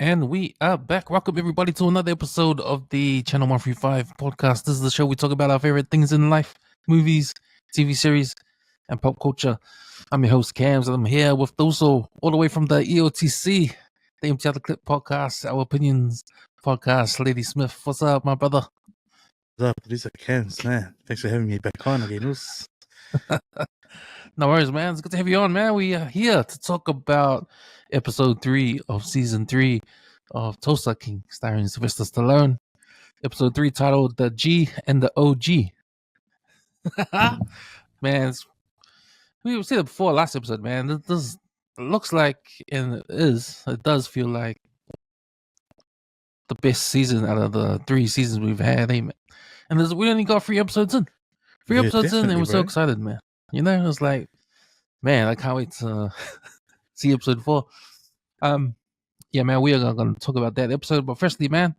And we are back. Welcome everybody to another episode of the Channel 135 podcast. This is the show we talk about our favorite things in life, movies, TV series, and pop culture. I'm your host, Cams, and I'm here with Thuso, all the way from the EOTC, the Empty Out the Clip podcast, Our Opinions podcast. Lady Smith, what's up, my brother? What's up, producer Cams, man? Thanks for having me back on again. No worries, man. It's good to have you on, man. We are here to talk about episode 3 of season 3 of Tulsa King, starring Sylvester Stallone. Episode 3 titled The G and the OG. Man, we said it before last episode, man. This looks like, and it does feel like the best season out of the 3 seasons we've had, man. And we only got 3 episodes in. 3 episodes in, and we're so excited, man. You know, it's like, man, I can't wait to see episode 4. Yeah, man, we are going to talk about that episode. But firstly, man,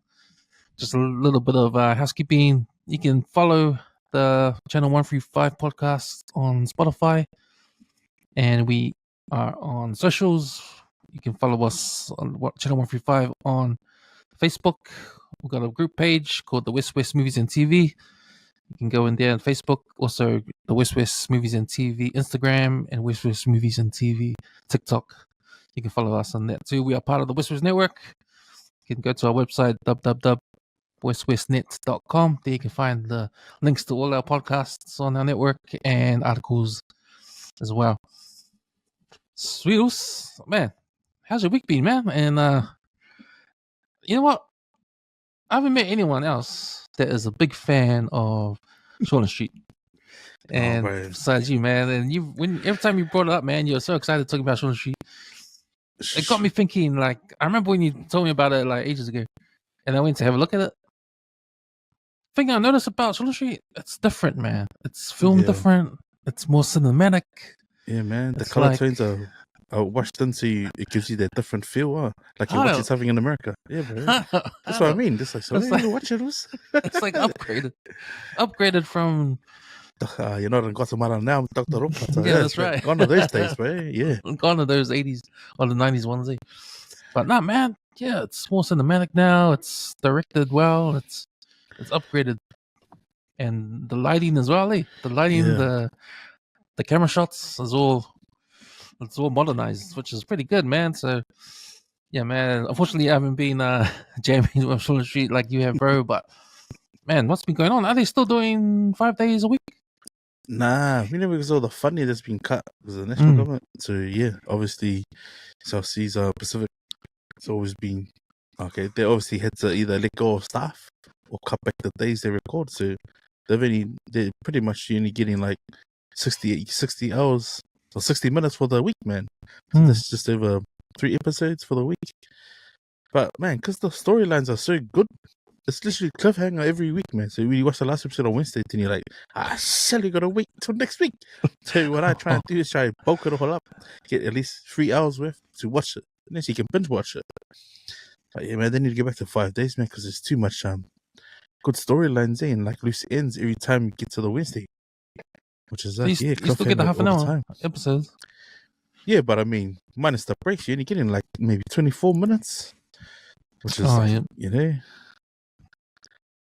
just a little bit of housekeeping. You can follow the Channel 135 podcast on Spotify, and we are on socials. You can follow us on Channel 135 on Facebook. We've got a group page called the WesWes Movies and TV. You can go in there on Facebook. Also, the WesWes Movies and TV Instagram and WesWes Movies and TV TikTok. You can follow us on that too. We are part of the WesWes Network. You can go to our website, www.weswesnet.com. There you can find the links to all our podcasts on our network and articles as well. Sweetles, man, how's your week been, man? And you know what? I haven't met anyone else that is a big fan of Shaun Street. And besides you, man, and every time you brought it up, man, you're so excited talking about Shaun Street. It got me thinking, like, I remember when you told me about it like ages ago, and I went to have a look at it. The thing I noticed about Shaun Street, it's different, man. It's filmed different. It's more cinematic. Yeah, man. The color tones are washed into, it gives you that different feel, like you're watching something in America. Yeah, bro. That's what I mean. It's like, so you watch it. It's like upgraded from. You're not in Guatemala now, Dr. Ropa. Yeah, that's right. Gone to those days, bro. Yeah. Gone to those 80s or the 90s ones. But no, man. Yeah, it's more cinematic now. It's directed well. It's upgraded. And the lighting as well, The lighting, the camera shots it's all modernized, which is pretty good, man. So, yeah, man. Unfortunately, I haven't been jamming with Shaun Street like you have, bro. But, man, what's been going on? Are they still doing 5 days a week? Nah, because all the funding that's been cut was the national government. So yeah, obviously South Seas Pacific, it's always been okay. They obviously had to either let go of staff or cut back the days they record. So they're pretty much only getting like 60 hours or 60 minutes for the week, man. So that's just over 3 episodes for the week. But man, because the storylines are so good, it's literally cliffhanger every week, man. So when you watch the last episode on Wednesday, then you're like, shit, you gotta wait till next week. So what I try and do is try to bulk it all up, get at least 3 hours worth to watch it, and then so you can binge watch it. But yeah, man, they need to get back to 5 days, man, because there's too much good storylines in, like loose ends every time you get to the Wednesday. Which is you still get the half an hour episodes. Yeah, but I mean, minus the breaks, you're only getting like maybe 24 minutes. Which is you know.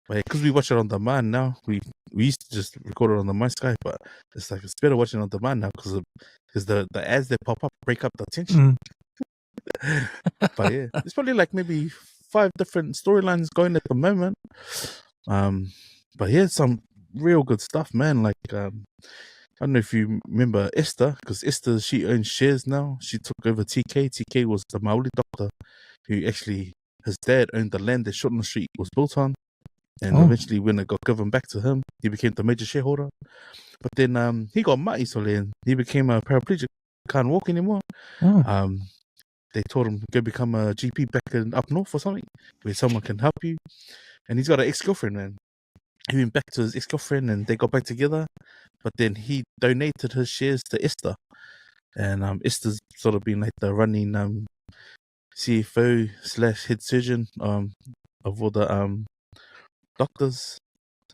Because we watch it on demand now, we used to just record it on the My Sky, but it's like it's better watching on demand now because the ads that pop up break up the attention. But yeah, there's probably like maybe 5 different storylines going at the moment. But yeah, some real good stuff, man. Like I don't know if you remember Esther, because Esther, she owns shares now. She took over TK. TK was the Maoli doctor who actually, his dad owned the land that Shaun Street was built on. And eventually, when it got given back to him, he became the major shareholder. But then he got ma'i sole and he became a paraplegic, can't walk anymore. They told him go become a GP back in up north or something, where someone can help you. And he's got an ex-girlfriend, man. He went back to his ex-girlfriend and they got back together. But then he donated his shares to Esther. And Esther's sort of been like the running CFO / head surgeon of all the doctors.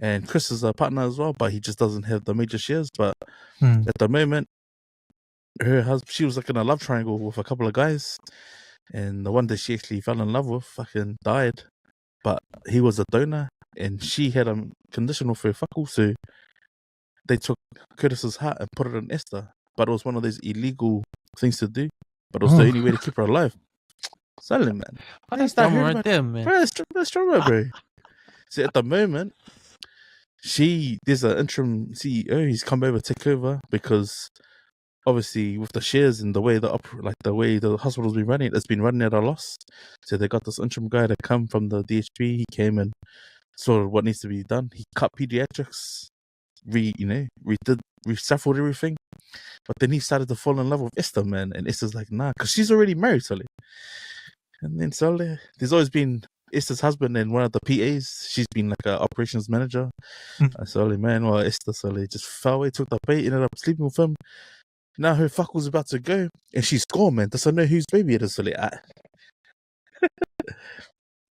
And Chris is a partner as well, but he just doesn't have the major shares. But at the moment, her husband, she was like in a love triangle with a couple of guys. and the one that she actually fell in love with fucking died, but he was a donor, and she had a conditional for fuckle, so they took Curtis's heart and put it in Esther, but it was one of those illegal things to do, but it was the only way to keep her alive. Silent, man. That's drama right there, man. Bro, that's drama, bro. See, at the moment, there's an interim CEO. He's come over to take over because obviously with the shares and the way the hospital's been running, it's been running at a loss. So they got this interim guy to come from the DHB. He came and saw what needs to be done. He cut pediatrics, reshuffled everything. But then he started to fall in love with Esther, man. And Esther's like, nah, because she's already married, Sully. And then Sully, there's always been Esther's husband and one of the PAs. She's been like an operations manager. Sully, man, well, Esther, Sully just fell away, took the bait, ended up sleeping with him. Now her fuck was about to go, and she's gone, man. Doesn't know whose baby it is, Sully.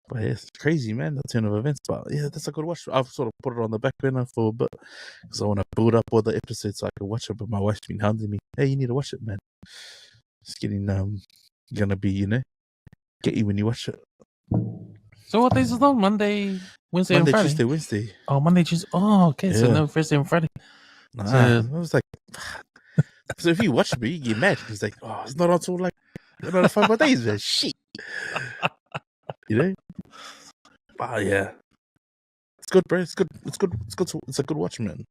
But yeah, it's crazy, man, the turn of events. But yeah, that's a good watch. I've sort of put it on the back burner for a bit because I want to build up all the episodes so I can watch it. But my wife's been hounding me. Hey, you need to watch it, man. It's getting gonna be, get you when you watch it. So what days is it on? Monday, Wednesday, and Friday? Tuesday, Wednesday. Oh, Monday, Tuesday. Oh, okay. Yeah. So no Thursday and Friday. Nah, so, I was like, so if you watch me, you get mad. It's like, oh, it's not until like another 5 more days, man. Shit. Oh yeah, it's good, bro. It's good. It's a good watch, man.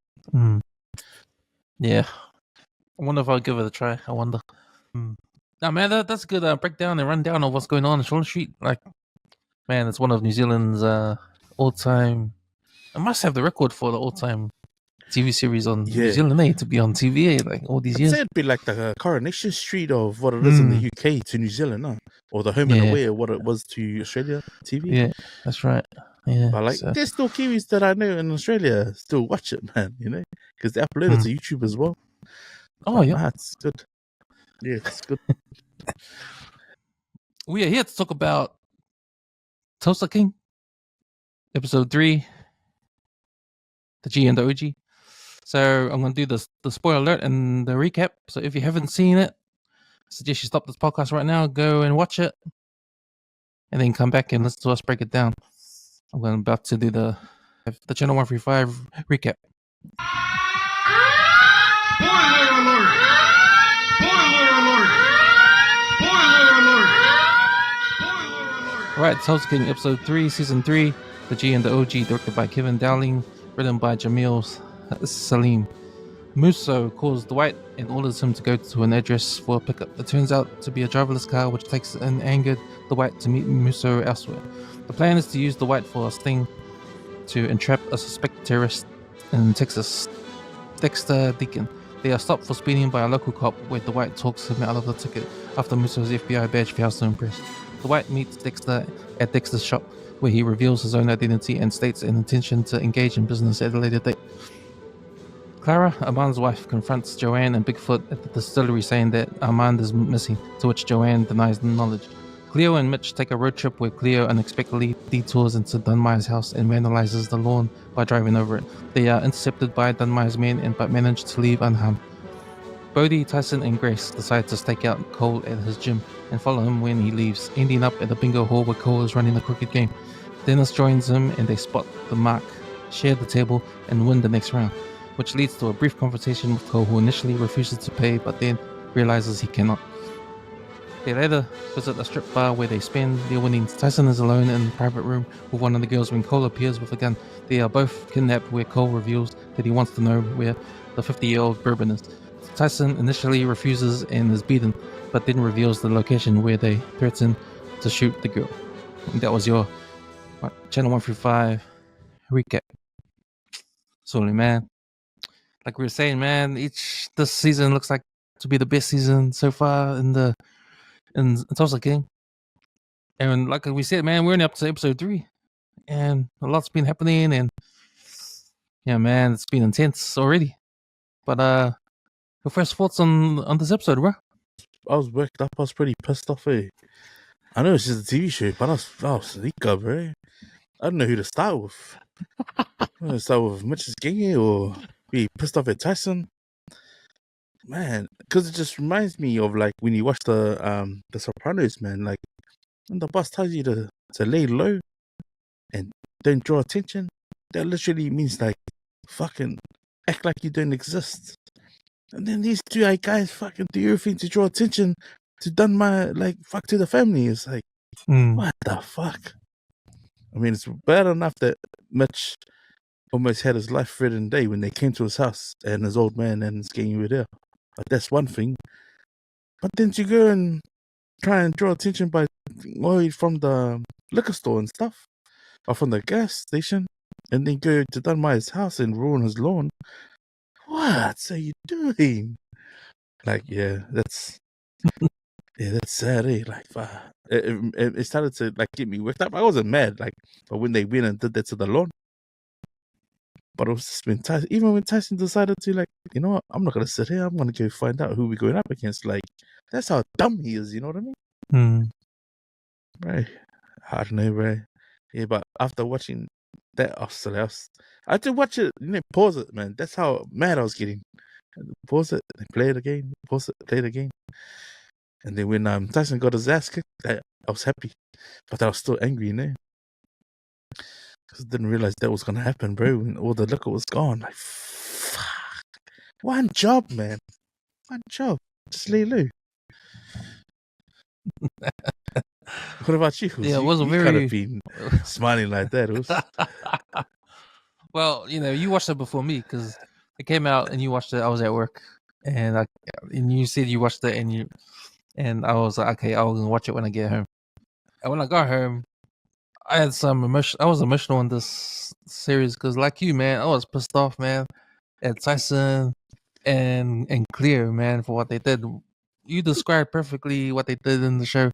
Yeah, I wonder if I'll give it a try. I wonder. Now, man, that's a good breakdown and rundown of what's going on in Shorter Street. Like, man, it's one of New Zealand's all-time. I must have the record for the all-time TV series on New Zealand, to be on TV like all these years. I'd say it'd be like the Coronation Street of what it is in the UK to New Zealand, or the Home and Away of what it was to Australia TV. Yeah, that's right. Yeah, but there's still Kiwis that I know in Australia still watch it, man. Because they upload it to YouTube as well. Oh yeah, it's good. Yeah, it's good. We are here to talk about Tulsa King, episode 3, the G and the OG. So I'm going to do the spoiler alert and the recap. So if you haven't seen it, I suggest you stop this podcast right now, go and watch it, and then come back and listen to us break it down. I'm about to do the Channel 135 recap. Spoiler alert! Spoiler alert! Spoiler alert! Spoiler alert! Right, Tulsa King, episode 3, season 3, the G and the OG, directed by Kevin Dowling, written by Jamil Salim. Musso calls Dwight and orders him to go to an address for a pickup. It turns out to be a driverless car, which takes an angered Dwight to meet Musso elsewhere. The plan is to use Dwight for a sting to entrap a suspected terrorist in Texas, Dexter Deacon. They are stopped for speeding by a local cop, where Dwight talks him out of the ticket after Musso's FBI badge fails to impress. Dwight meets Dexter at Dexter's shop, where he reveals his own identity and states an intention to engage in business at a later date. Clara, Armand's wife, confronts Joanne and Bigfoot at the distillery, saying that Armand is missing, to which Joanne denies the knowledge. Cleo and Mitch take a road trip where Cleo unexpectedly detours into Dunmire's house and vandalizes the lawn by driving over it. They are intercepted by Dunmire's men but manage to leave unharmed. Bodie, Tyson, and Grace decide to stake out Cole at his gym and follow him when he leaves, ending up at the bingo hall where Cole is running a cricket game. Dennis joins him and they spot the mark, share the table, and win the next round, which leads to a brief confrontation with Cole, who initially refuses to pay but then realizes he cannot. They later visit a strip bar where they spend their winnings. Tyson is alone in a private room with one of the girls when Cole appears with a gun. They are both kidnapped, where Cole reveals that he wants to know where the 50-year-old bourbon is. Tyson initially refuses and is beaten, but then reveals the location where they threaten to shoot the girl. And that was your Channel 135 recap. Sorry, man. Like we were saying, man, this season looks like to be the best season so far in Tulsa King. And like we said, man, we're in up to episode 3, and a lot's been happening, and yeah, man, it's been intense already. But your first thoughts on this episode, bro? I was worked up. I was pretty pissed off. I know it's just a TV show, but I was sleeker, bro. I don't know who to start with. I'm gonna start with Mitch's gang or be pissed off at Tyson. Man, because it just reminds me of like when you watch the Sopranos, man. Like when the boss tells you to lay low and don't draw attention, that literally means like fucking act like you don't exist. And then these two guys fucking do everything to draw attention to done my like fuck to the family. It's like what the fuck? I mean, it's bad enough that Mitch almost had his life threatened day when they came to his house and his old man and his gang were there. Like that's one thing. But then to go and try and draw attention by from the liquor store and stuff, or from the gas station, and then go to Dunmire's house and ruin his lawn. What are you doing? Like, that's sad, eh? Like, it started to like get me worked up. I wasn't mad, like, but when they went and did that to the lawn. But it was just when Tyson decided to, like, you know what, I'm not gonna sit here. I'm gonna go find out who we're going up against. Like, that's how dumb he is. You know what I mean? Right. I don't know, bro. Yeah, but after watching that, I had to watch it. You know, pause it, man. That's how mad I was getting. Pause it, and play it again. Pause it, play it again. And then when Tyson got his ass kicked, I was happy, but I was still angry, you know. Because I didn't realize that was gonna happen, bro. When all the liquor was gone, like, fuck. One job, man. One job. Just lay low. What about you? Yeah, it wasn't you very. Kind of been smiling like that. It was... Well, you know, you watched it before me because it came out and you watched it. I was at work, and you said you watched it, and I was like, okay, I'll watch it when I get home. And when I got home, I had some emotion. I was emotional in this series because, like you, man, I was pissed off, man, at Tyson and Clear, man, for what they did. You described perfectly what they did in the show.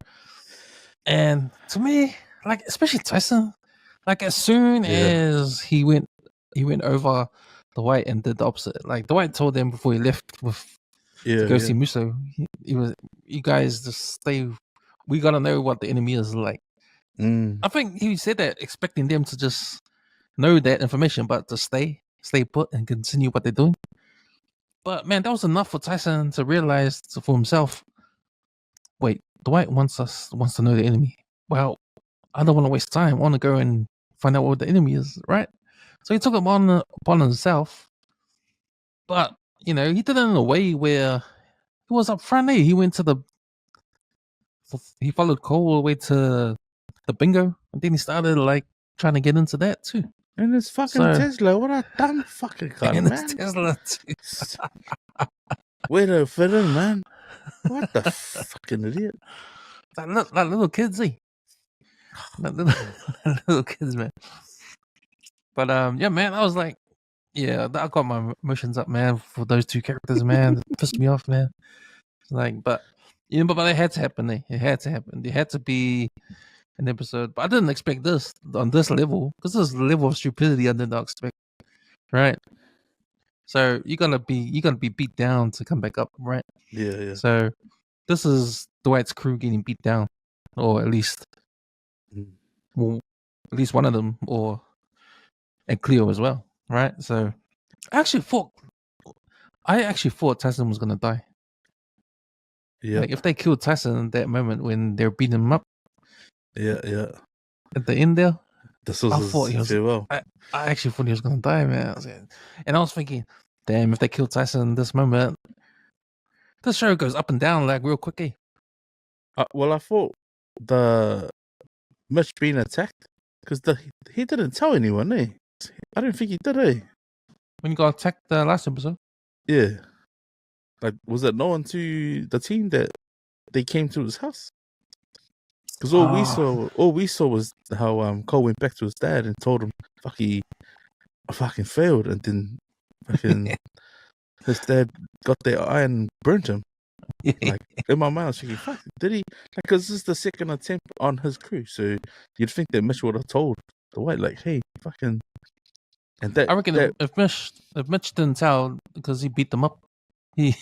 And to me, like, especially Tyson, like, as soon as he went over Dwight and did the opposite. Like, Dwight told them before he left to go see Musso, he was, you guys just stay. We gotta know what the enemy is like. I think he said that expecting them to just know that information, but to stay put and continue what they're doing. But man, that was enough for Tyson to realize for himself. Wait, Dwight wants to know the enemy. Well, I don't want to waste time. I want to go and find out what the enemy is, right? So he took it upon himself. But, you know, he did it in a way where he was upfront. He went to he followed Cole all the way to the bingo. And then he started, like, trying to get into that too. And it's fucking Tesla. What a dumb fucking car, man. It's Tesla too. Way to fit in, man. What the fucking idiot. Like little kids, Like little kids, man. But yeah, man, I was like, yeah, I got my emotions up, man, for those two characters, man. It pissed me off, man. Like, but you know, but it had to happen. It had to happen. There had to be an episode. But I didn't expect this on this level, because this is the level of stupidity I did not expect. Right. So you're gonna be beat down to come back up, right? Yeah. So this is Dwight's crew getting beat down, or at least, well, at least one of them, and Cleo as well, right? So I actually thought Tyson was gonna die. Yeah. Like, if they killed Tyson in that moment when they're beating him up. Yeah. At the end there, this was I thought he was. Farewell. I actually thought he was gonna die, man. And I was thinking, damn, if they kill Tyson in this moment, this show goes up and down like real quick, Well, I thought the Mitch being attacked because he didn't tell anyone, eh? I don't think he did, eh? When you got attacked the last episode. Yeah. Like, was it known to the team that they came to his house? Because all we saw was how Cole went back to his dad and told him, "Fuck, I fucking failed," and then fucking his dad got their eye and burnt him. Like, in my mind, I was thinking, "Fuck, did he?" Like, because this is the second attempt on his crew, so you'd think that Mitch would have told Dwight, like, "Hey, fucking." And that I reckon if Mitch didn't tell because he beat them up, he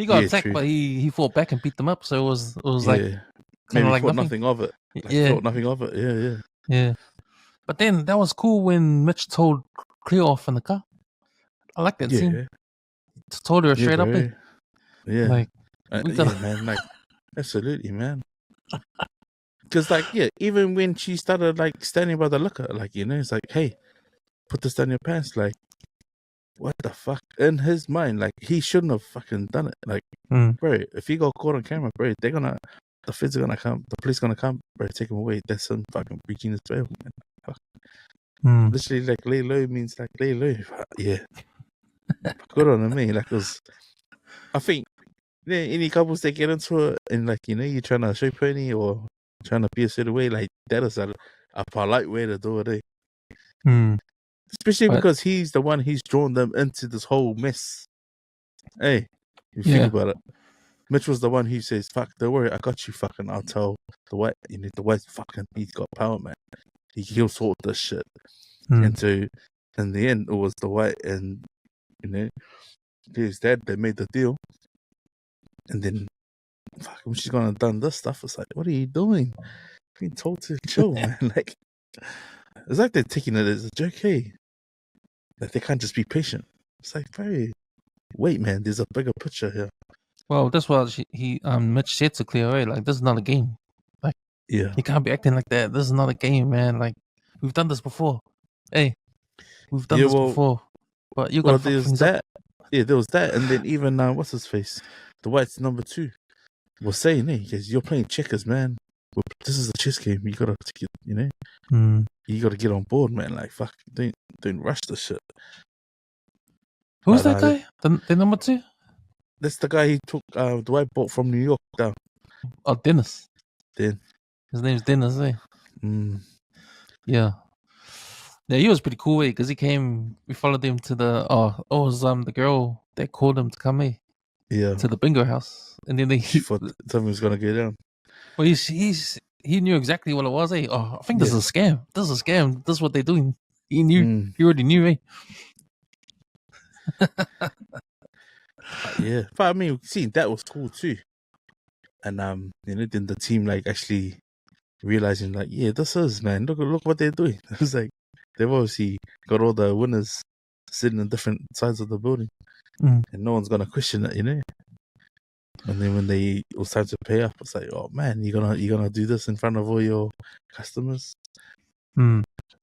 got attacked, true. But he fought back and beat them up. So it was like. Maybe like nothing of it. Like, thought nothing of it. Yeah. But then that was cool when Mitch told Cleo off in the car. I like that scene. Told her straight up. Yeah. Like, man. Like, absolutely, man. Because like, yeah, even when she started like standing by the liquor, like, it's like, hey, put this down your pants. Like, what the fuck? In his mind, like, he shouldn't have fucking done it. Like, bro, if he got caught on camera, bro, the feds are gonna come, the police gonna come, bro, take him away. That's him fucking breaching his bail, man. Fuck. Literally, like, lay low means like lay low. Yeah. Good on me. Like, cause I think any couples that get into it and like, you're trying to show pony or trying to be a certain way, like, that is a polite way to do it, Especially because he's the one, he's drawn them into this whole mess. Hey, you think about it. Mitch was the one who says, fuck, don't worry, I got you, fucking, I'll tell Dwight. Dwight's fucking, he's got power, man. He'll sort this shit. And so, in the end, it was Dwight and, his dad that made the deal. And then, fuck, when she's gonna done this stuff, it's like, what are you doing? Being told to chill, man. Like, it's like they're taking it as a joke, hey. Like, they can't just be patient. It's like, bro, wait, man, there's a bigger picture here. Well, that's what Mitch said to Cleo, right? Like, this is not a game. Like, yeah, you can't be acting like that. This is not a game, man. Like, we've done this before. Hey, we've done this before. But you got there's that. Yeah, there was that, and then even what's his face, Dwight's number 2, was saying, hey, because you're playing checkers, man. This is a chess game. You gotta get, you gotta get on board, man. Like, fuck, don't rush this shit. Who's that guy? The number 2? That's the guy he took. Dwight bought from New York down. Oh, Dennis. His name's Dennis, eh? Yeah. Yeah, he was pretty cool, eh? Because he came. We followed him to the. It was the girl that called him to come, eh? Yeah. To the bingo house, and then he thought something was gonna go down. Well, he knew exactly what it was, eh? Oh, I think this is a scam. This is a scam. This is what they're doing. He knew. He already knew, eh? Yeah, but I mean, see, that was cool too. And then the team like actually realizing like, yeah, this is, man. Look what they're doing. It's like they've obviously got all the winners sitting on different sides of the building, and no one's gonna question it, And then when it was time to pay up, it's like, oh man, you're gonna do this in front of all your customers.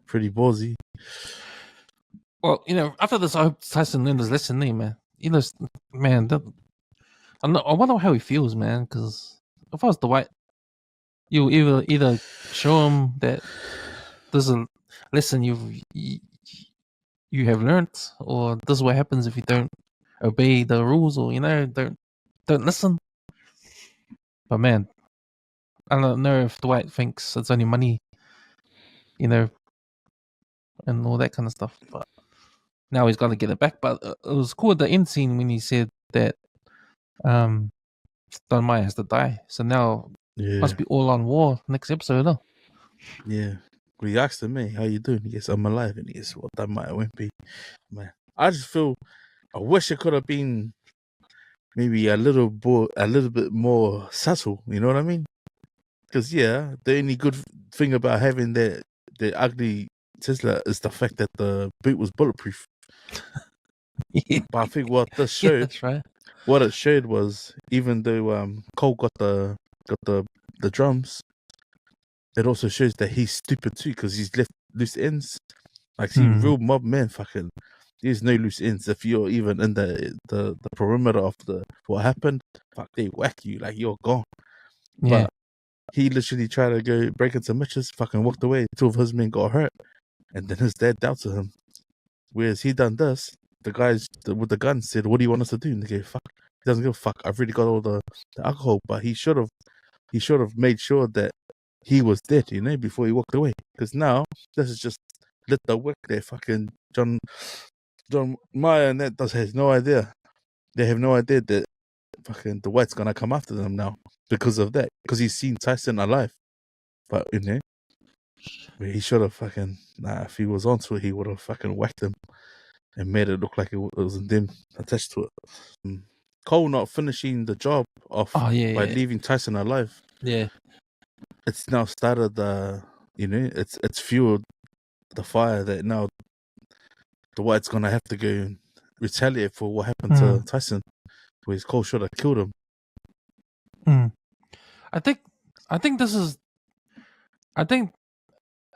Pretty ballsy. Well, after this, I hope Tyson learned his lesson, man. Man, I wonder how he feels, man. Because if I was Dwight, you either show him that there's a lesson you have learned, or this is what happens if you don't obey the rules, or don't listen. But man, I don't know if Dwight thinks it's only money, and all that kind of stuff. But now he's got to get it back. But it was cool at the end scene when he said that Don Maya has to die. So now must be all on war next episode, huh? Yeah. Well, he asked him, how you doing? He goes, I'm alive. And he goes, well, Don Maya won't be. Man, I just feel, I wish it could have been maybe a little bit more subtle. You know what I mean? Because the only good thing about having the ugly Tesla is the fact that the boot was bulletproof. But I think what this showed, that's right. What it showed was, even though Cole got the drums, it also shows that he's stupid too, because he's left loose ends. Like, see, real mob men, fucking, there's no loose ends. If you're even in the perimeter of what happened, fuck, they whack you, like, you're gone. Yeah. But he literally tried to go break into Mitch's, fucking walked away. 2 of his men got hurt, and then his dad doubted him. Whereas he done this, the guys with the gun said, what do you want us to do? And they go, fuck. He doesn't give a fuck. I've already got all the alcohol, but he should have made sure that he was dead, before he walked away. Because now this is just lit the wick there. Fucking John Maya and that has no idea. They have no idea that fucking Dwight's gonna come after them now because of that. Because he's seen Tyson alive. But he should have fucking, if he was onto it, he would have fucking whacked him and made it look like it wasn't them attached to it. Cole not finishing the job off by leaving Tyson alive. Yeah. It's now started it's fueled the fire that now Dwight's gonna have to go and retaliate for what happened to Tyson, where his Cole should have killed him. I think this is I think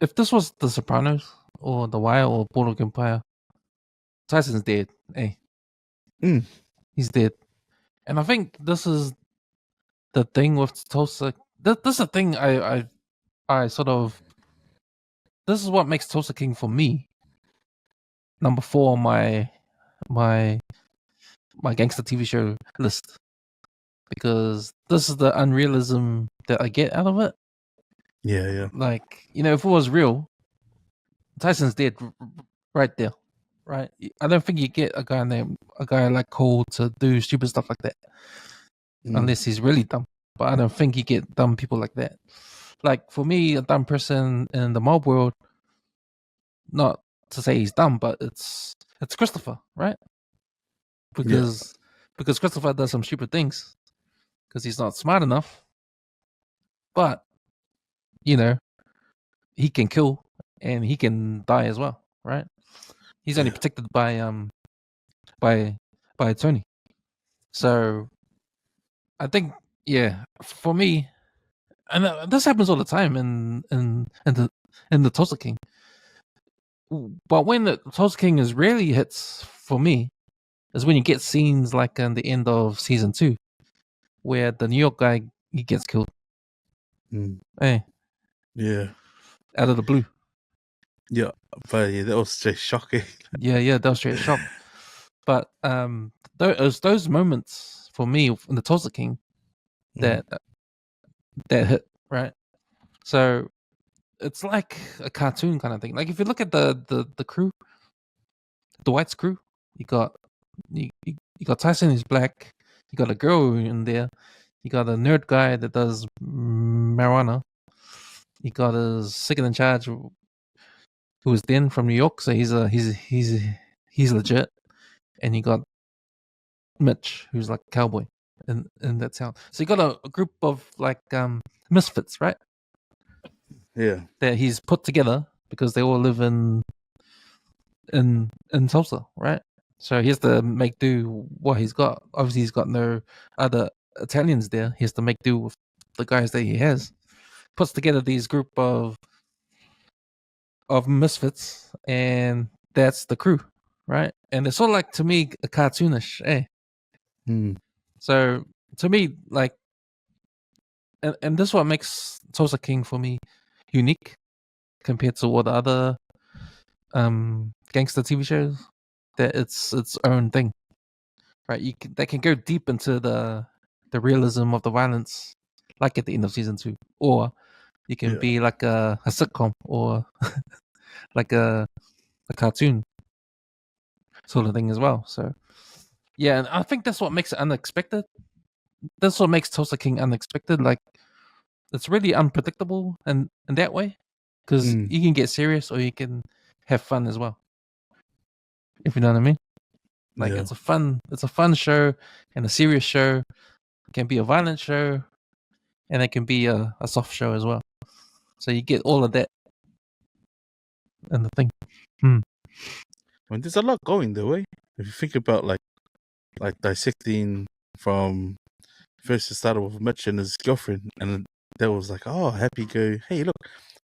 if this was The Sopranos or The Wire or Boardwalk Empire, Tyson's dead. Hey, he's dead. And I think this is the thing with Tulsa. This is the thing I sort of. This is what makes Tulsa King for me number 4 on my gangster TV show list, because this is the unrealism that I get out of it. Yeah. Like, if it was real, Tyson's dead right there, right? I don't think you get a guy like Cole to do stupid stuff like that unless he's really dumb. But I don't think you get dumb people like that. Like, for me, a dumb person in the mob world, not to say he's dumb, but it's Christopher, right? Because Christopher does some stupid things because he's not smart enough. But he can kill and he can die as well, right? He's only protected by Tony. So I think, for me, and this happens all the time in the Tulsa King. But when the Tulsa King is really hits for me is when you get scenes like in the end of season 2, where the New York guy, he gets killed. Hey, out of the blue. Yeah, but that was just shocking. Yeah, that was straight shock. But those moments for me in the Tulsa King that hit, right? So it's like a cartoon kind of thing. Like, if you look at the crew, Dwight's crew, you got Tyson, who's black. You got a girl in there. You got a nerd guy that does marijuana. You got a second in charge who was then from New York, so he's legit. And you got Mitch, who's like a cowboy in that town. So you got a group of like misfits, right? Yeah. That he's put together because they all live in Tulsa, right? So he has to make do what he's got. Obviously, he's got no other Italians there. He has to make do with the guys that he has. Puts together these group of misfits, and that's the crew, right? And it's sort of like, to me, a cartoonish, So to me, like, and this is what makes Tulsa King for me unique compared to all the other gangster TV shows, that it's its own thing, right? They can go deep into the realism of the violence, like at the end of season 2, or you can be like a sitcom or like a cartoon sort of thing as well. So yeah, and I think that's what makes it unexpected. That's what makes Tulsa King unexpected. Like, it's really unpredictable in that way, because you can get serious or you can have fun as well, if you know what I mean. Like, it's a fun show and a serious show. It can be a violent show, and it can be a soft show as well. So you get all of that in the thing. I mean, there's a lot going the way. If you think about like dissecting from first, it started with Mitch and his girlfriend, and that was like, oh, happy go. Hey, look,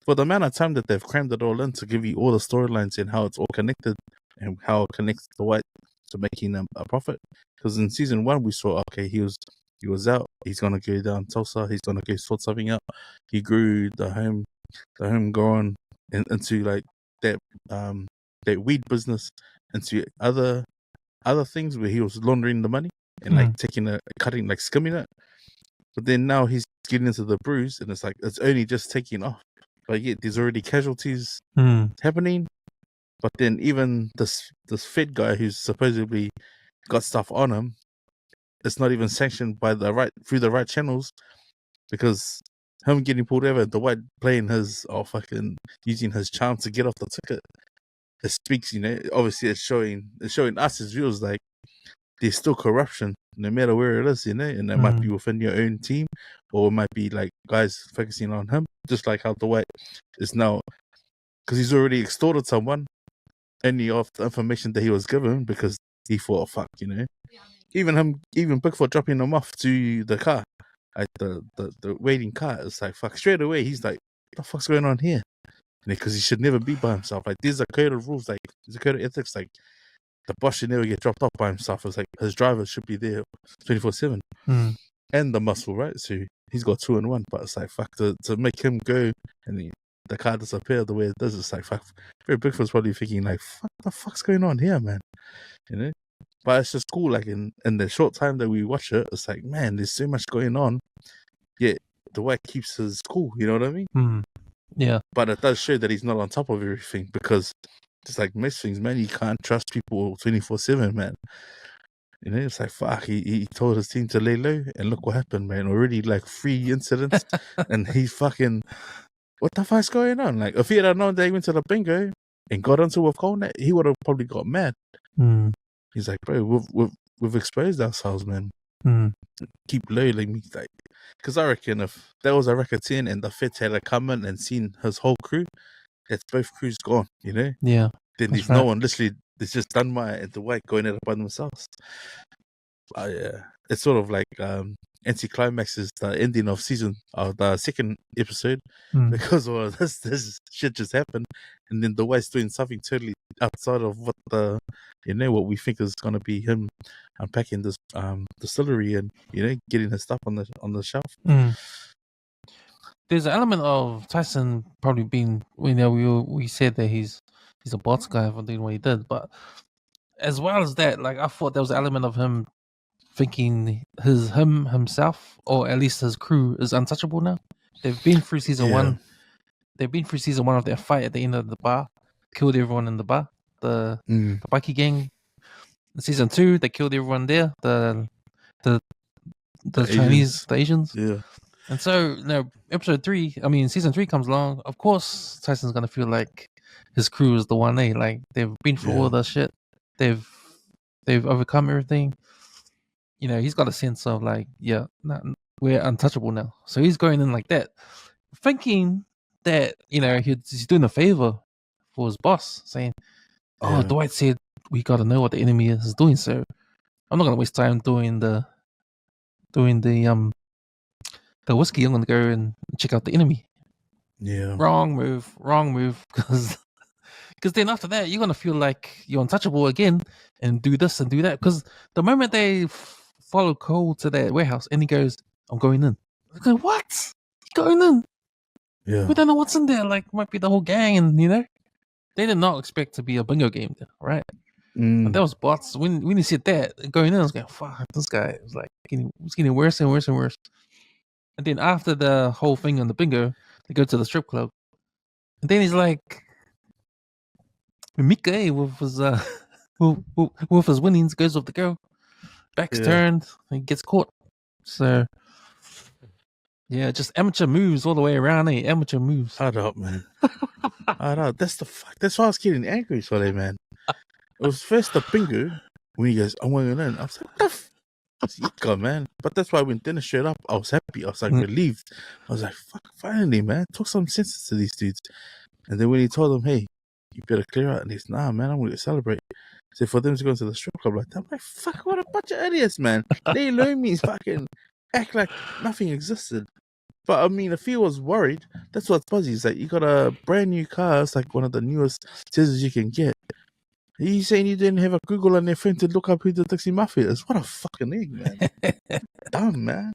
for the amount of time that they've crammed it all in to give you all the storylines and how it's all connected and how it connects to Dwight to making a profit. Because in season 1 we saw, okay, he was out. He's gonna go down Tulsa. He's gonna go sort something out. He grew the home grown into like that weed business, into other things where he was laundering the money and like cutting, like skimming it. But then now he's getting into the bruise, and it's like it's only just taking off. But yet there's already casualties happening. But then even this Fed guy who's supposedly got stuff on him, it's not even sanctioned by through the right channels, because him getting pulled over, Dwight playing his fucking using his charm to get off the ticket. It speaks, obviously it's showing us as viewers like there's still corruption no matter where it is, and it might be within your own team, or it might be like guys focusing on him, just like how Dwight is now, because he's already extorted someone only off the information that he was given, because he thought, fuck, even Bigfoot dropping him off to the car, like the waiting car, it's like, fuck, straight away he's like, the fuck's going on here? Because he should never be by himself. Like, there's a code of rules, like, there's a code of ethics, like, the boss should never get dropped off by himself. It's like, his driver should be there 24/7. And the muscle, right? So he's got 2 in 1, but it's like, fuck, to make him go and the car disappear the way it does, it's like, fuck. Very Bigfoot's probably thinking, like, fuck, the fuck's going on here, man? You know? But it's just cool, like, in the short time that we watch it, it's like, man, there's so much going on, yet Dwight keeps his cool, you know what I mean? Yeah. But it does show that he's not on top of everything, because just like most things, man, you can't trust people 24/7, man. You know, it's like, fuck, he told his team to lay low, and look what happened, man. Already, like, 3 incidents, and he's fucking, what the fuck's going on? Like, if he had known that he went to the bingo and got onto with Colnet, he would have probably got mad. He's like, bro, we've exposed ourselves, man. Keep low, like me, like, because I reckon if there was a record 10 and the feds had come in and seen his whole crew, that's both crews gone, you know? Yeah. Then there's no one, literally, it's just Dunmire and Dwight going at it by themselves. Yeah, it's sort of like anticlimax is the ending of the second episode, because this shit just happened, and then Dwight's doing something totally outside of what what we think is gonna be him unpacking this distillery and getting his stuff on the shelf. There's an element of Tyson probably being, we said that he's a boss guy for doing what he did, but as well as that, like, I thought there was an element of him thinking himself, or at least his crew, is untouchable now. They've been through season one. They've been through season one of their fight at the end of the bar, killed everyone in the bar, the bikie gang. In season 2, they killed everyone there, the Chinese, the Asians. Yeah. And so, season 3 comes along. Of course, Tyson's gonna feel like his crew is the one. Like, they've been through all the shit. They've overcome everything. He's got a sense of like, we're untouchable now. So he's going in like that, thinking that he's doing a favor for his boss, saying, "Oh, Dwight said we got to know what the enemy is doing, so I'm not gonna waste time doing the whiskey. I'm gonna go and check out the enemy." Yeah. Wrong move, because then after that you're gonna feel like you're untouchable again and do this and do that. Because the moment they follow Cole to that warehouse and he goes, "I'm going in." I go, "What? You going in?" Yeah. We don't know what's in there. Like, might be the whole gang, and they did not expect to be a bingo game there, right? And that was bots. When you said that going in, I was going, "Fuck, this guy." It was like getting worse and worse and worse. And then after the whole thing on the bingo, they go to the strip club, and then he's like, Mika with his with his winnings, goes off the girl, back's turned, and he gets caught. So yeah, just amateur moves all the way around. Amateur moves. Hard up, man. Hard up. That's why I was getting angry, Solly, man. It was first the bingo when he goes, "I'm going in." I was like, "What the fuck, man?" But that's why when Dennis showed up, I was happy. I was like relieved. I was like, "Fuck, finally, man! Talk some sense to these dudes." And then when he told them, "Hey, you better clear out," and he's, "Nah, man, I'm going to celebrate." So for them to go to the strip club like that, I'm like, "Fuck, what a bunch of idiots, man!" They learn me fucking act like nothing existed. But I mean, if he was worried, that's what's buzzy. It's like, you got a brand new car. It's like one of the newest Teslas you can get. He's saying you didn't have a Google on their phone to look up who the Dixie Mafia is. What a fucking egg, man. Dumb, man.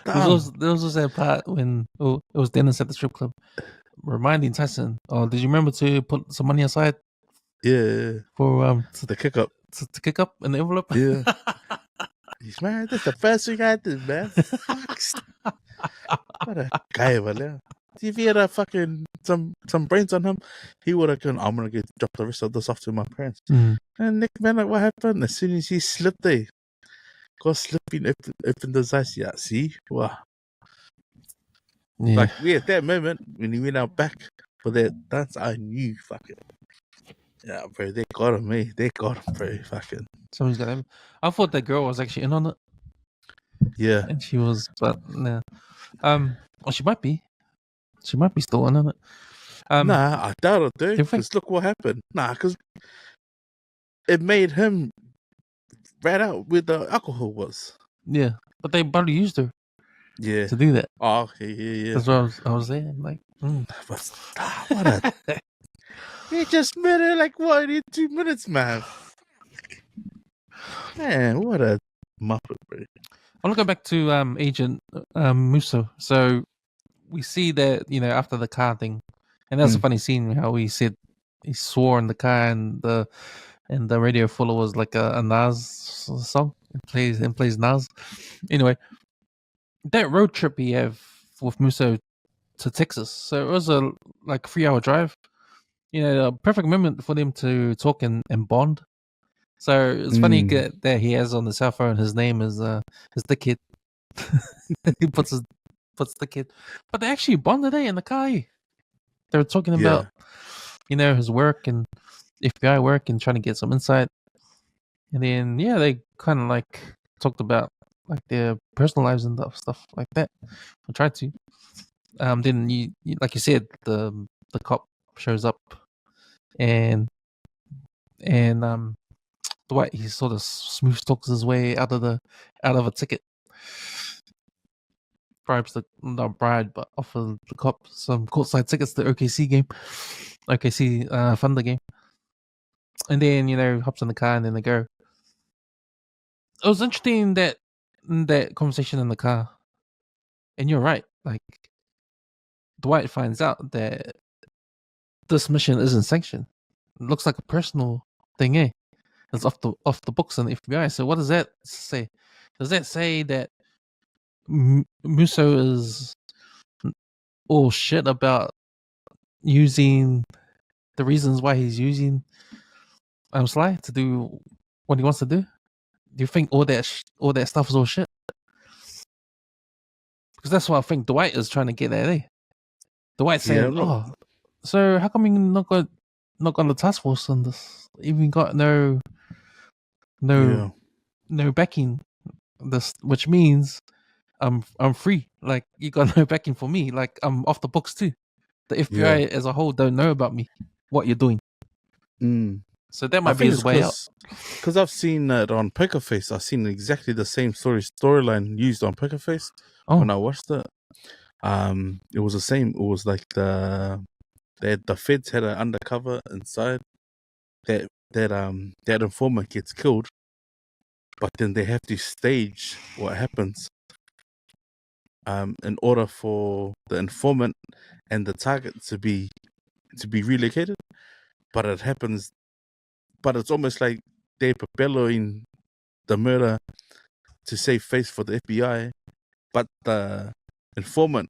There was also that part when it was Dennis at the strip club reminding Tyson, "Oh, did you remember to put some money aside?" Yeah. For the kick up. To kick up in the envelope. Yeah. He's, "Man, that's the first thing I did, man." What a guy over there. If he had a fucking some brains on him, he would have gone, "I'm gonna drop the rest of this off to my parents." And Nick, man, like, what happened? As soon as he slipped there, got slipping, opened his eyes. Yeah, see? Wow. Yeah. Like, at that moment, when he went out back for that dance, I knew, fucking, yeah, bro, they got him, eh? They got him, bro, fucking. Somebody's got him. I thought that girl was actually in on it. Yeah. And she was, but nah. Well, she might be. She might be still in on it. Nah, I doubt it, dude. Because look what happened. Nah, because it made him rat out where the alcohol was. Yeah, but they probably used her. Yeah. To do that. Oh, okay, yeah. That's what I was saying. Like, But what a he just made it like what in 2 minutes, man. Man, what a muppet, bro. I want to go back to Agent Musso. So we see that after the car thing, and that's a funny scene how he said he swore in the car and the radio fuller was like a Nas song. It plays Nas. Anyway, that road trip he have with Musso to Texas. So it was a 3-hour drive. A perfect moment for them to talk and bond. So it's funny that he has on the cell phone his name is the kid. He puts the kid, but they actually bonded in the car. They were talking about his work and FBI work and trying to get some insight. And then they kind of talked about their personal lives and stuff like that. I tried to. Then you like you said, the cop shows up, and Dwight, he sort of smooth talks his way out of a ticket. Bribes not bribe, but offer the cop some courtside tickets to the OKC game, OKC Thunder game. And then hops in the car and then they go. It was interesting that conversation in the car, and you're right. Like Dwight finds out that this mission isn't sanctioned. It looks like a personal thing, eh? It's off the books on the FBI. So what does that say? Does that say that Musso is all shit about using the reasons why he's using Sly to do what he wants to do? Do you think all that stuff is all shit? Because that's what I think Dwight is trying to get at, eh? Dwight's saying, "Oh, so how come you not got the task force on this? Even got no backing. This, which means I'm free. Like you got no backing for me. Like I'm off the books too. The FBI as a whole don't know about me. What you're doing. So that might be his way out. Because I've seen that on Poker Face. I've seen exactly the same storyline used on Poker Face when I watched it. It was the same. It was like the feds had an undercover inside. That informant gets killed, but then they have to stage what happens. In order for the informant and the target to be relocated, but it happens. But it's almost like they're propelling the murder to save face for the FBI, but the informant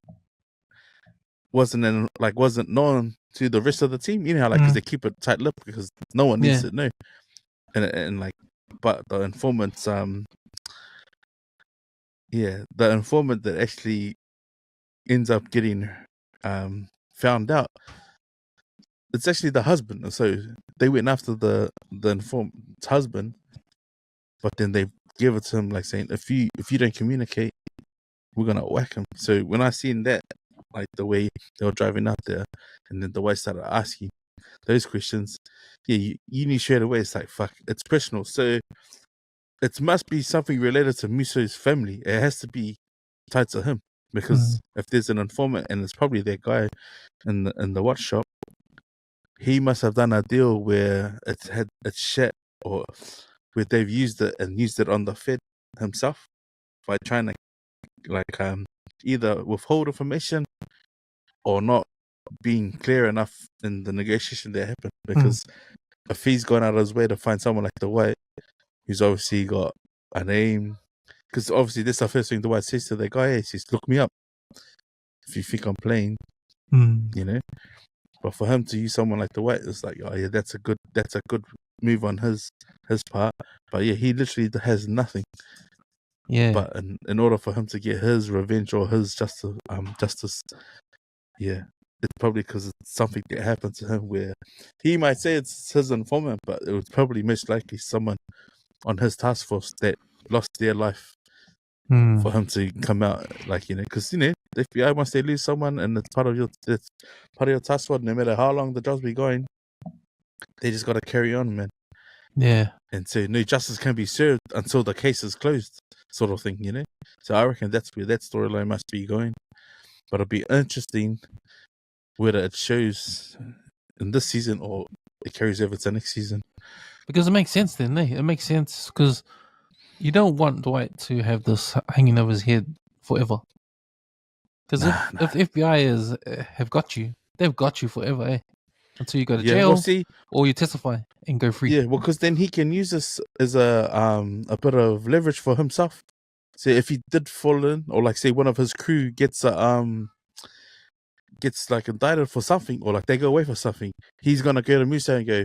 wasn't known to the rest of the team. You know how because they keep it tight lip because no one needs to know, and but the informants the informant that actually ends up getting found out, it's actually the husband. So they went after the informant's husband, but then they give it to him saying, if you don't communicate, we're gonna whack him. So when I seen that, the way they were driving out there, and then the way I started asking those questions, you knew straight away it's fuck, it's personal. So it must be something related to Musso's family. It has to be tied to him, because if there's an informant and it's probably that guy in the watch shop, he must have done a deal where it's shit, or where they've used it on the Fed himself by trying to either withhold information or not being clear enough in the negotiation that happened. Because if he's gone out of his way to find someone like Dwight, who's obviously got a name, because obviously this is the first thing Dwight says to the guy, he says, look me up if you think I'm playing, But for him to use someone like Dwight, it's oh yeah, that's a good move on his part. But yeah, he literally has nothing. Yeah. But in order for him to get his revenge or his justice, it's probably because it's something that happened to him where he might say it's his informant, but it was probably most likely someone on his task force that lost their life for him to come out, because the FBI, once they lose someone and it's part of your task force, no matter how long the job's be going, they just got to carry on, man. Yeah. And so no justice can be served until the case is closed, sort of thing, So I reckon that's where that storyline must be going. But it'll be interesting whether it shows in this season or it carries over to next season. Because it makes sense then, eh? It makes sense because you don't want Dwight to have this hanging over his head forever. Because if the FBI have got you, they've got you forever, eh? Until you go to jail or you testify and go free. Yeah, well, because then he can use this as a bit of leverage for himself. So if he did fall in, or like say one of his crew gets like indicted for something, or like they go away for something, he's gonna go to Musa and go,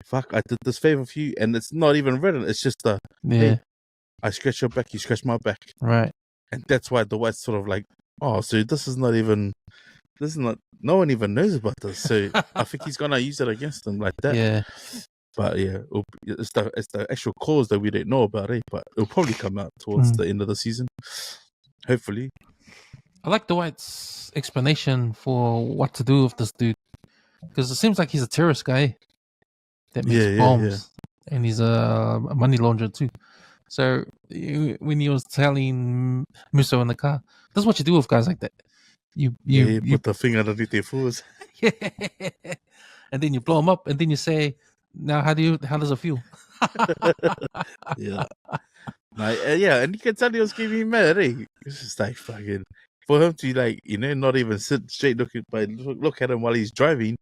"Fuck, I did this favor for you," and it's not even written. It's just hey, I scratch your back, you scratch my back, right? And that's why the Dwight's sort of like, oh, so this is not. No one even knows about this. So I think he's gonna use it against them like that. Yeah. But yeah, it's the actual cause that we don't know about, eh? But it'll probably come out towards the end of the season, hopefully. I like Dwight's explanation for what to do with this dude, because it seems like he's a terrorist guy that makes bombs, and he's a money launderer too. So when he was telling Musso in the car, this is what you do with guys like that. You put the finger underneath their fours. Yeah. And then you blow them up, and then you say, "Now, how does it feel?" Yeah. Yeah, and you can tell he was giving me mad, eh? It's just like fucking for him to like, not even sit straight looking, but look at him while he's driving,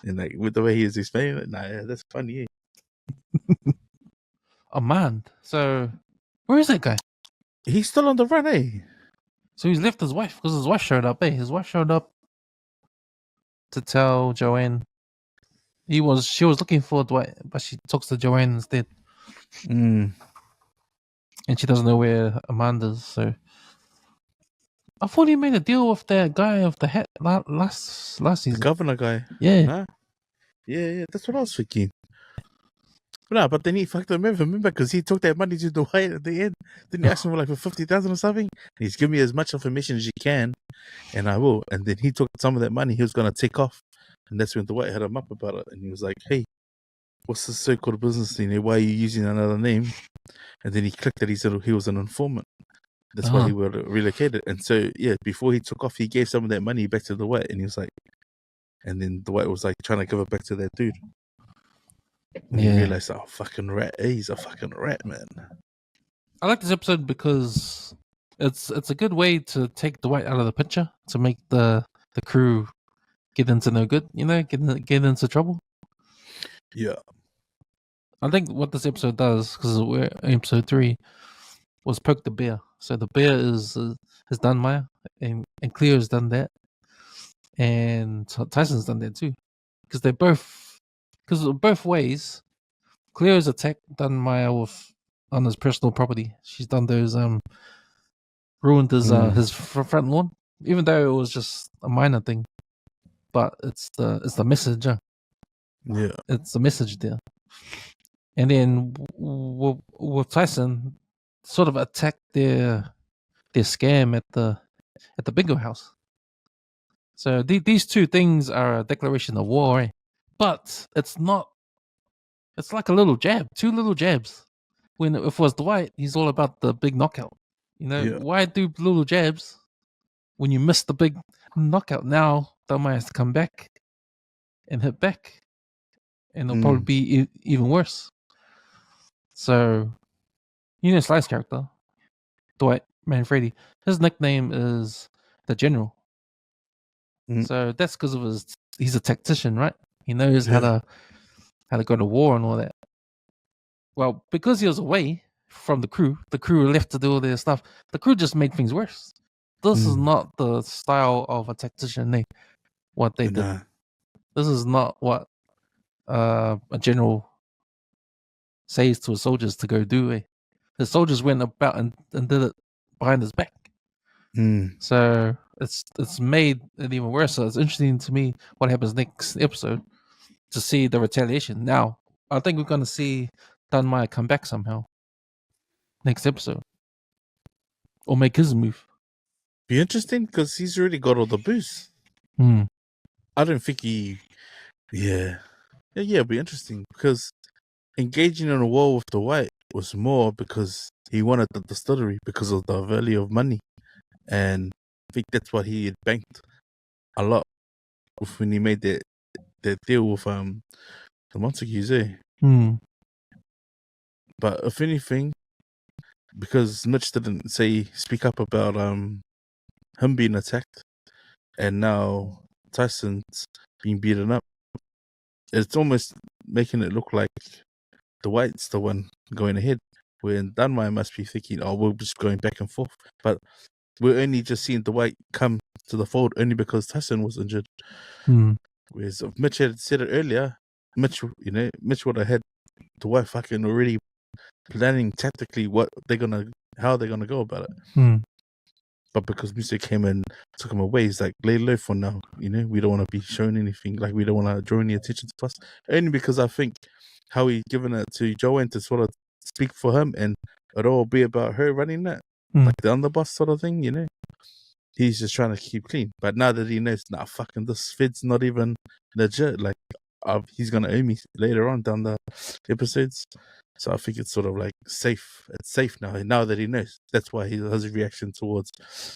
and like with the way he is explaining it, that's funny, eh? Oh man, so where is that guy? He's still on the run, eh? So he's left his wife because his wife showed up, eh? His wife showed up to tell Joanne. She was looking for Dwight, but she talks to Joanne instead. And she doesn't know where Amanda's, so I thought he made a deal with that guy with the hat last season. The governor guy. Yeah. Huh? Yeah, that's what I was thinking. No, but then he fucked him over, remember? Because he took that money to Dwight at the end. Didn't he ask him for like for 50,000 or something? He's give me as much information as you can, and I will. And then he took some of that money he was going to take off. And that's when Dwight hit him up about it. And he was like, hey, what's this so-called business thing? Why are you using another name? And then he clicked that he was an informant. That's why he was relocated. And so, yeah, before he took off, he gave some of that money back to Dwight. And he was like, and then Dwight was like trying to give it back to that dude. And he realized, oh, fucking rat. He's a fucking rat, man. I like this episode because it's a good way to take Dwight out of the picture, to make the crew get into no good, get into trouble. Yeah. I think what this episode does, because we're episode 3, was poke the bear. So the bear has done Maya, and Cleo has done that, and Tyson's done that too, because both ways. Cleo's attacked done Maya on his personal property. She's done those ruined his front lawn, even though it was just a minor thing. But it's the message. Yeah, it's the message there. And then with Tyson, sort of attacked their scam at the bingo house. So these two things are a declaration of war, eh? But it's not. It's like a little jab, 2 little jabs. When if it was Dwight, he's all about the big knockout. Why do little jabs when you miss the big knockout? Now Dama has to come back and hit back, and it'll probably be even worse. So, Sly's character, Dwight Manfredi, his nickname is the General. So that's because of he's a tactician, right? He knows how to go to war and all that. Well, because he was away from the crew were left to do all their stuff. The crew just made things worse. This is not the style of a tactician. What they did. This is not what a general says to his soldiers to go do. The soldiers went about and did it behind his back. So it's made it even worse. So it's interesting to me what happens next episode to see the retaliation. Now, I think we're going to see Maya come back somehow next episode, or make his move. Be interesting because he's already got all the boosts. I don't think yeah, it'd be interesting because engaging in a war with the White was more because he wanted the distillery because of the value of money, and I think that's what he had banked a lot when he made that deal with the Montagues, But if anything, because Mitch didn't speak up about him being attacked, and now Tyson's being beaten up, it's almost making it look like Dwight's the one going ahead, when Dunmire must be thinking, oh, we're just going back and forth. But we're only just seeing Dwight come to the fold only because Tyson was injured. Whereas if Mitch had said it earlier, Mitch would have had Dwight fucking already planning tactically how they're gonna go about it. But because Musa came and took him away, he's like, lay low for now. We don't want to be shown anything. Like, we don't want to draw any attention to us. Only because I think how he given it to Joanne to sort of speak for him, and it'll all be about her running that, like the underboss sort of thing. He's just trying to keep clean. But now that he knows, fucking this Fed's not even legit. Like, he's gonna owe me later on down the episodes. So I think it's sort of like safe. It's safe now that he knows. That's why his reaction towards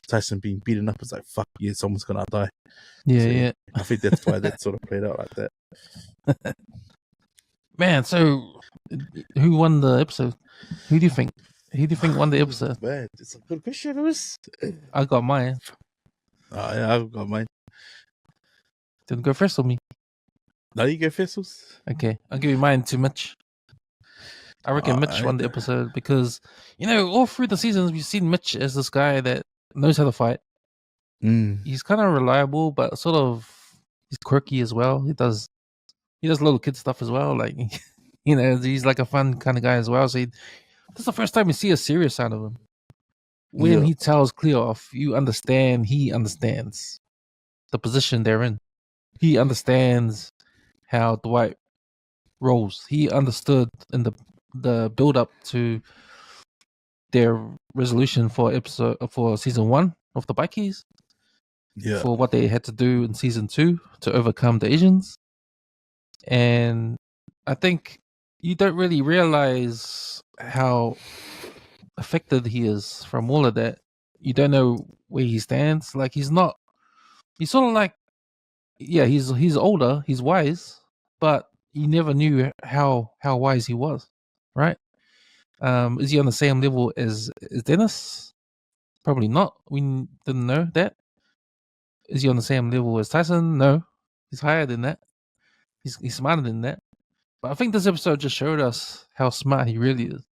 Tyson being beaten up is like, fuck yeah, someone's gonna die. Yeah. I think that's why that sort of played out like that. Man, so who won the episode? Who do you think? Who do you think won the episode? Man, it's a good question, Lewis. I got mine. Oh yeah, I've got mine. Didn't go first or me? Now you go first, Lewis. Okay, I'll give you mine too much. I reckon Mitch won the episode because, all through the seasons, we've seen Mitch as this guy that knows how to fight. He's kind of reliable, but sort of he's quirky as well. He does little kid stuff as well. Like, he's like a fun kind of guy as well. So this is the first time you see a serious side of him. When he tells Cleo off, you understand he understands the position they're in. He understands how Dwight rolls. He understood in the build up to their resolution for season 1 of the Bikies. Yeah. For what they had to do in season 2 to overcome the Asians. And I think you don't really realize how affected he is from all of that. You don't know where he stands. Like, he's sort of like, he's older, he's wise, but you never knew how wise he was, right? Is he on the same level as Dennis? Probably not. We didn't know that. Is he on the same level as Tyson? No. He's higher than that. He's smarter than that. But I think this episode just showed us how smart he really is.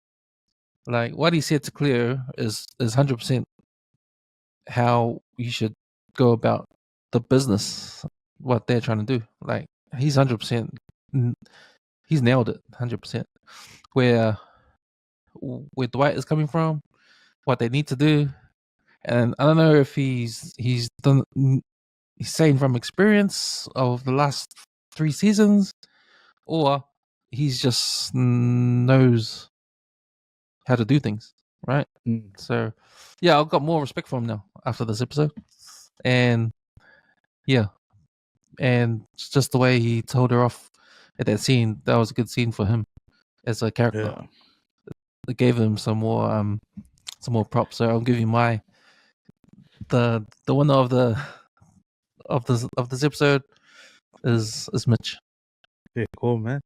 Like, what he said to Cleo is 100% how you should go about the business, what they're trying to do. Like, he's 100%, he's nailed it 100%. Where Dwight is coming from, what they need to do. And I don't know if he's saying from experience of the last 3 seasons, or he's just knows how to do things, right? So, yeah, I've got more respect for him now after this episode. And, yeah. And just the way he told her off at that scene, that was a good scene for him as a character. Yeah. It gave him some more props. So I'll give you the winner of this episode is Mitch. Yeah, cool, man.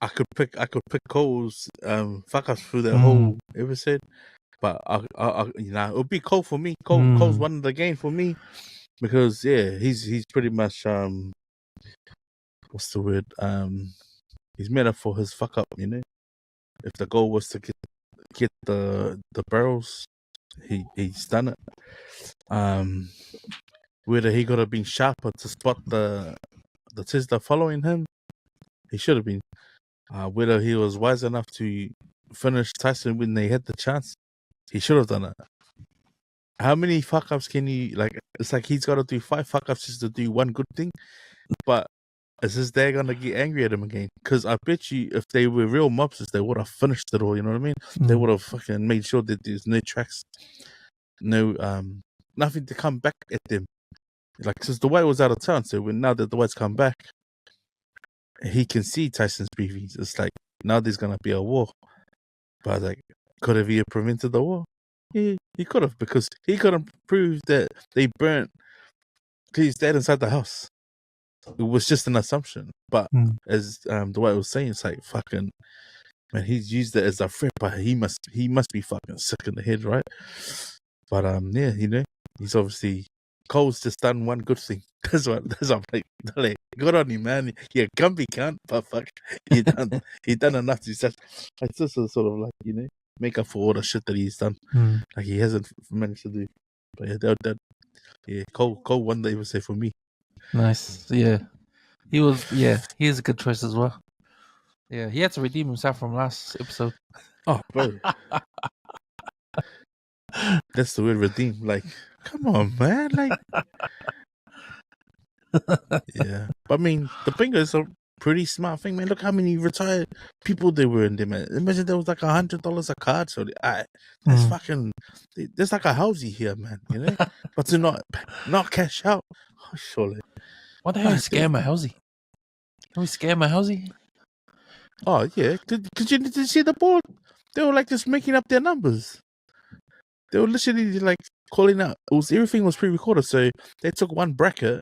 I could pick Cole's fuck ups through that whole episode, but I it would be Cole for me. Cole's won the game for me because he's pretty much what's the word, he's made up for his fuck up. If the goal was to get the barrels, he's done it. Whether he could have been sharper to spot the Tesla following him, he should have been. Whether he was wise enough to finish Tyson when they had the chance, he should have done it. How many fuck ups can you, like? It's like he's got to do 5 fuck ups just to do one good thing. But is his dad gonna get angry at him again? Because I bet you, if they were real mobsters, they would have finished it all. You know what I mean? They would have fucking made sure that there's no tracks, no nothing to come back at them. Like, since Dwight was out of town, so now that Dwight's come back, he can see Tyson's BVs. It's like, now there's gonna be a war. But like, could have he prevented the war? Yeah, he could have, because he couldn't prove that they burnt his dad inside the house. it was just an assumption. But Mm. as Dwight was saying, it's like fucking man, he's used it as a threat, but he must be fucking sick in the head, right? But yeah, you know, he's obviously Cole's just done one good thing. That's what I'm like, good on you, man. Yeah, Gumby can't, but fuck, he done enough to just it's just a sort of like, you know, make up for all the shit that he's done. Mm. Like he hasn't managed to do. But yeah, that yeah, Cole one day would say for me. Nice. Yeah. He was. Yeah, he is a good choice as well. Yeah, he had to redeem himself from last episode. Oh, bro. That's the word redeem. Like, come on, man. Like, yeah. But I mean, the bingo is a pretty smart thing, man. Look how many retired people there were in there, man. Imagine there was like $100 a card. So that's fucking. There's like a housey here, man. You know, but to not cash out. Oh, surely. What the hell? Scam my housey? Can we scam my housey? Oh yeah, because you need to see the board. They were like just making up their numbers. They were literally like calling out. Everything was pre-recorded, so they took one bracket,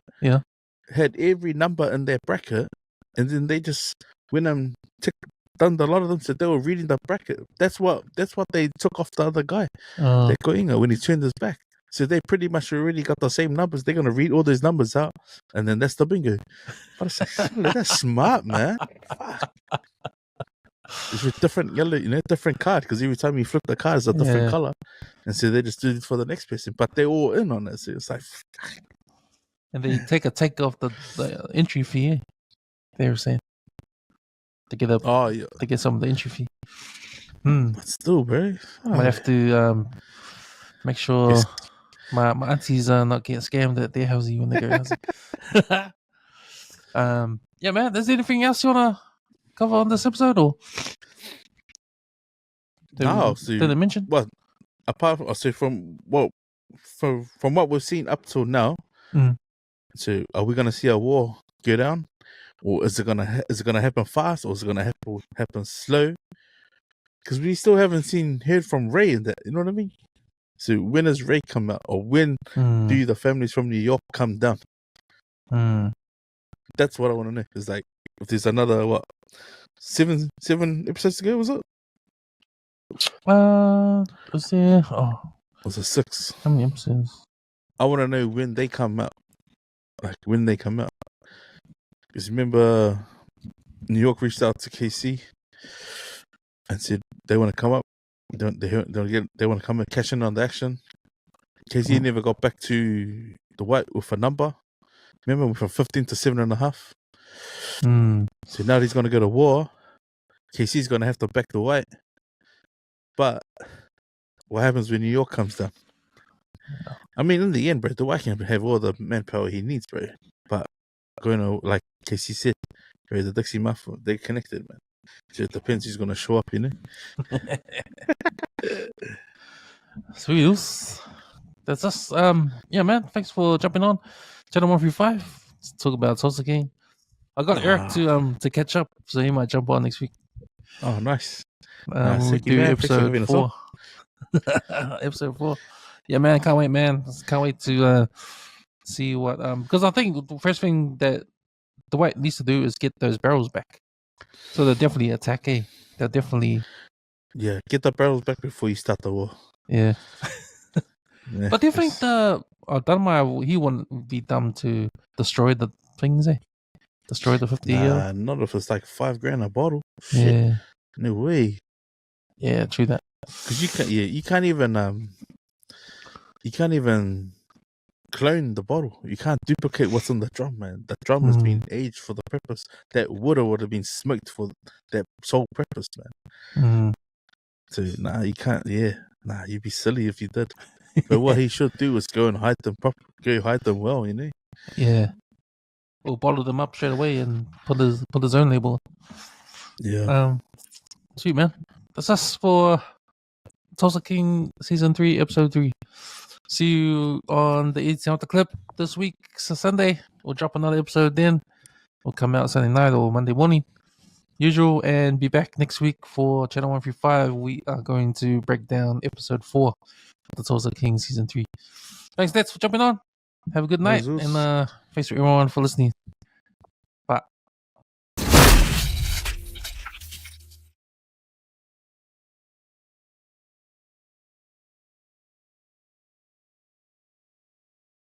had every number in their bracket, and then they just went and done a lot of them. So they were reading the bracket. That's what they took off the other guy. They're going when he turned his back. So they pretty much already got the same numbers. They're gonna read all those numbers out, and then that's the bingo. But it's like, that's smart, man. Fuck. It's with different yellow, you know, different card, because every time you flip the card, it's a different color, and so they just do it for the next person. But they're all in on it, so it's like, and they take off the entry fee. They were saying to get to get some of the entry fee. But still, bro, might have to make sure my aunties are not getting scammed at their housey when they go housey. Yeah, man. Is there anything else you wanna cover on this episode, or did I mention? Well, apart from from what we've seen up till now, so are we gonna see a war go down, or is it gonna happen fast, or is it gonna happen slow? Because we still haven't heard from Ray in that. You know what I mean? So when does Ray come out, or when do the families from New York come down? That's what I want to know. It's like if there's another seven episodes to go, was it? Was there? Was it 6? How many episodes? I want to know when they come out. Like when they come out. Because remember, New York reached out to KC and said they want to come up. They want to come and cash in on the action. KC never got back to Dwight with a number. Remember, from 15 to 7.5. So now he's going to go to war. KC's going to have to back the White. But what happens when New York comes down? I mean, in the end, bro, the White can have all the manpower he needs, bro. But going to, like KC said, bro, the Dixie Mafia, they're connected, man. So it depends who's going to show up, you know? Sweet. That's us. Yeah, man. Thanks for jumping on Channel 135 to talk about Tulsa King. I got Eric to catch up, so he might jump on next week. Oh, nice. We do episode 4. Episode 4. Yeah, man. Can't wait, man. Can't wait to see what. Because I think the first thing that Dwight needs to do is get those barrels back. So they'll definitely attack. They'll definitely. Yeah, get the barrels back before you start the war. Yeah. But do you think Dunmire, he wouldn't be dumb to destroy the things, Destroy the 50 year? Not if it's like $5,000 a bottle. Shit. Yeah. No way. Yeah, true that. Because you can't even clone the bottle. You can't duplicate what's on the drum, man. The drum has been aged for the purpose. That would have been smoked for that sole purpose, man. So you can't. Yeah, you'd be silly if you did. But what he should do is go and hide them well, you know. Yeah. Or bottle them up straight away and put his own label. Yeah. Sweet, man. That's us for Tulsa King Season 3, Episode 3. See you on the 18th clip this week, Sunday. We'll drop another episode then. We'll come out Sunday night or Monday morning. Usual, and be back next week for Channel 135. We are going to break down Episode 4 of the Tulsa King Season 3. Thanks, Nets, for jumping on. Have a good night, and thanks for everyone for listening.